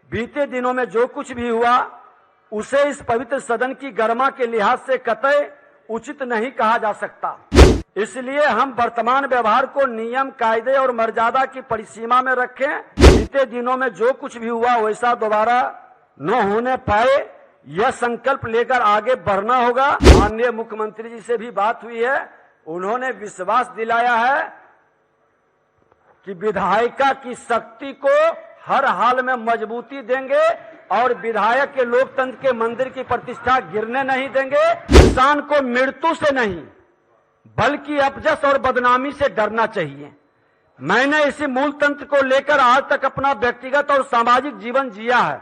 बीते दिनों में जो कुछ भी हुआ उसे इस पवित्र सदन की गरिमा के लिहाज से कतई उचित नहीं कहा जा सकता। इसलिए हम वर्तमान व्यवहार को नियम, कायदे और मर्यादा की परिसीमा में रखें। बीते दिनों में जो कुछ भी हुआ वैसा दोबारा न होने पाए, यह संकल्प लेकर आगे बढ़ना होगा। माननीय मुख्यमंत्री जी से भी बात हुई है, उन्होंने विश्वास दिलाया है कि विधायिका की शक्ति को हर हाल में मजबूती देंगे और विधायक के लोकतंत्र के मंदिर की प्रतिष्ठा गिरने नहीं देंगे। किसान को मृत्यु से नहीं बल्कि अपजस और बदनामी से डरना चाहिए। मैंने इसी मूल तंत्र को लेकर आज तक अपना व्यक्तिगत और सामाजिक जीवन जिया है।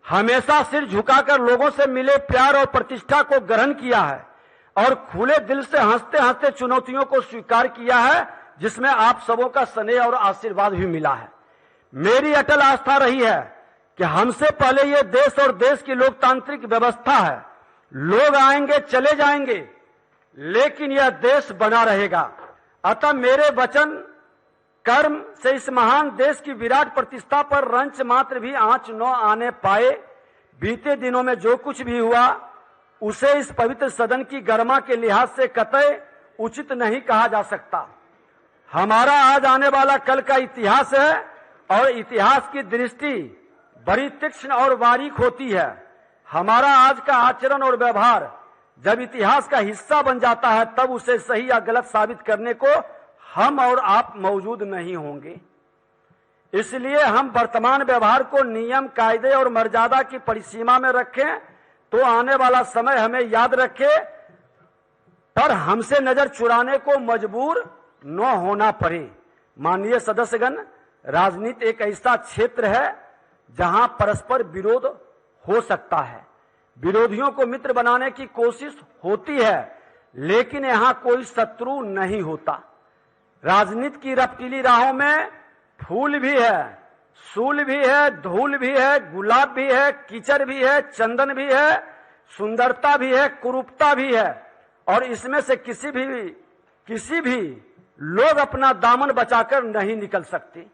हमेशा सिर झुकाकर लोगों से मिले प्यार और प्रतिष्ठा को ग्रहण किया है और खुले दिल से हंसते हंसते चुनौतियों को स्वीकार किया है, जिसमें आप सबों का स्नेह और आशीर्वाद भी मिला है। मेरी अटल आस्था रही है कि हमसे पहले ये देश और देश की लोकतांत्रिक व्यवस्था है। लोग आएंगे चले जाएंगे, लेकिन यह देश बना रहेगा। अतः मेरे वचन कर्म से इस महान देश की विराट प्रतिष्ठा पर रंच मात्र भी आंच न आने पाए। बीते दिनों में जो कुछ भी हुआ उसे इस पवित्र सदन की गरिमा के लिहाज से कतई उचित नहीं कहा जा सकता। हमारा आज आने वाला कल का इतिहास है और इतिहास की दृष्टि बड़ी तीक्ष्ण और बारीक होती है। हमारा आज का आचरण और व्यवहार जब इतिहास का हिस्सा बन जाता है, तब उसे सही या गलत साबित करने को हम और आप मौजूद नहीं होंगे। इसलिए हम वर्तमान व्यवहार को नियम, कायदे और मर्यादा की परिसीमा में रखें तो आने वाला समय हमें याद रखे, पर हमसे नजर चुराने को मजबूर न होना पड़े। माननीय सदस्यगण, राजनीति एक ऐसा क्षेत्र है जहां परस्पर विरोध हो सकता है। विरोधियों को मित्र बनाने की कोशिश होती है, लेकिन यहां कोई शत्रु नहीं होता। राजनीति की रफ्तीली राहों में फूल भी है, सूल भी है, धूल भी है, गुलाब भी है, कीचड़ भी है, चंदन भी है, सुंदरता भी है, कुरूपता भी है, और इसमें से किसी भी लोग अपना दामन बचाकर नहीं निकल सकते।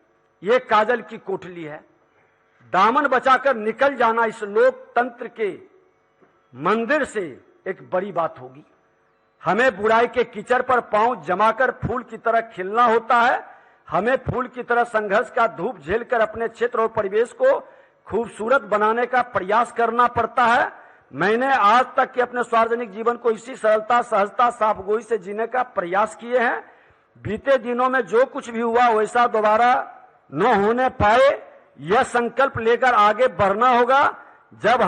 ये काजल की कोठली है। दामन बचाकर निकल जाना इस लोकतंत्र के मंदिर से एक बड़ी बात होगी। हमें बुराई के कीचड़ पर पांव जमाकर फूल की तरह खिलना होता है। हमें फूल की तरह संघर्ष का धूप झेलकर अपने क्षेत्र और परिवेश को खूबसूरत बनाने का प्रयास करना पड़ता है। मैंने आज तक के अपने सार्वजनिक जीवन को इसी सरलता, सहजता, साफगोई से जीने का प्रयास किए हैं। बीते दिनों में जो कुछ भी हुआ वैसा दोबारा न होने पाए, यह संकल्प लेकर आगे बढ़ना होगा। जब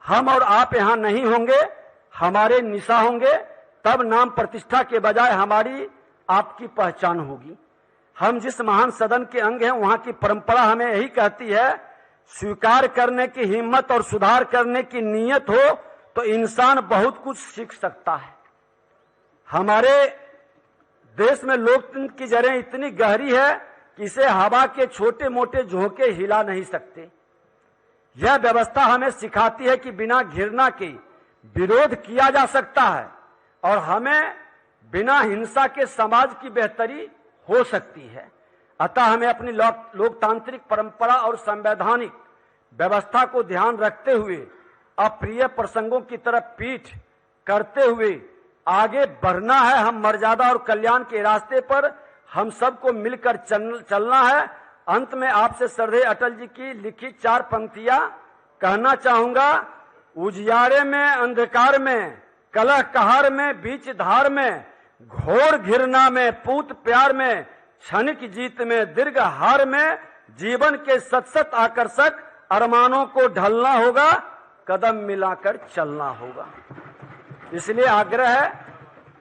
हम और आप यहां नहीं होंगे, हमारे निशा होंगे, तब नाम प्रतिष्ठा के बजाय हमारी आपकी पहचान होगी। हम जिस महान सदन के अंग हैं, वहां की परंपरा हमें यही कहती है, स्वीकार करने की हिम्मत और सुधार करने की नीयत हो तो इंसान बहुत कुछ सीख सकता है। हमारे देश में लोकतंत्र की जड़ें इतनी गहरी है कि इसे हवा के छोटे मोटे झोंके हिला नहीं सकते। यह व्यवस्था हमें सिखाती है कि बिना घृणा के विरोध किया जा सकता है और हमें बिना हिंसा के समाज की बेहतरी हो सकती है। अतः हमें अपनी लोकतांत्रिक परंपरा और संवैधानिक व्यवस्था को ध्यान रखते हुए अप्रिय प्रसंगों की तरफ पीठ करते हुए आगे बढ़ना है। हम मर्यादा और कल्याण के रास्ते पर हम सबको मिलकर चलना है। अंत में आपसे श्रद्धेय अटल जी की लिखी 4 पंक्तियां कहना चाहूंगा। उजियारे में, अंधकार में, कलह कहार में, बीच धार में, घोर घृणा में, पूत प्यार में, क्षणिक जीत में, दीर्घ हार में, जीवन के सत आकर्षक अरमानों को ढलना होगा, कदम मिलाकर चलना होगा। इसलिए आग्रह है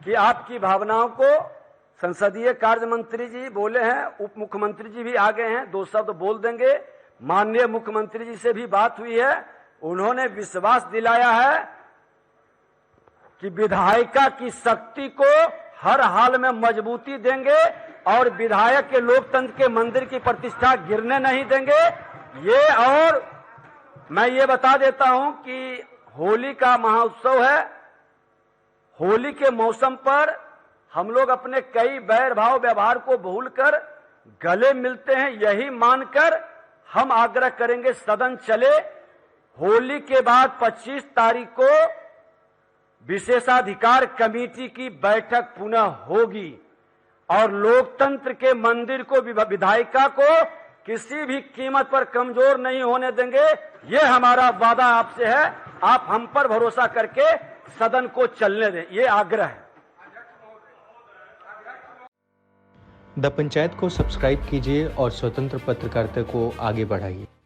कि आपकी भावनाओं को संसदीय कार्य मंत्री जी बोले हैं, उप मुख्यमंत्री जी भी आ गए हैं, 2 शब्द बोल देंगे। माननीय मुख्यमंत्री जी से भी बात हुई है, उन्होंने विश्वास दिलाया है कि विधायिका की शक्ति को हर हाल में मजबूती देंगे और विधायक के लोकतंत्र के मंदिर की प्रतिष्ठा गिरने नहीं देंगे। ये, और मैं ये बता देता हूं कि होली का महोत्सव है। होली के मौसम पर हम लोग अपने कई बैर भाव व्यवहार को भूलकर गले मिलते हैं, यही मानकर हम आग्रह करेंगे सदन चले। होली के बाद 25 तारीख को विशेषाधिकार कमेटी की बैठक पुनः होगी और लोकतंत्र के मंदिर को, विधायिका को किसी भी कीमत पर कमजोर नहीं होने देंगे। ये हमारा वादा आपसे है। आप हम पर भरोसा करके सदन को चलने दें, ये आग्रह है। द पंचायत को सब्सक्राइब कीजिए और स्वतंत्र पत्रकारिता को आगे बढ़ाइए।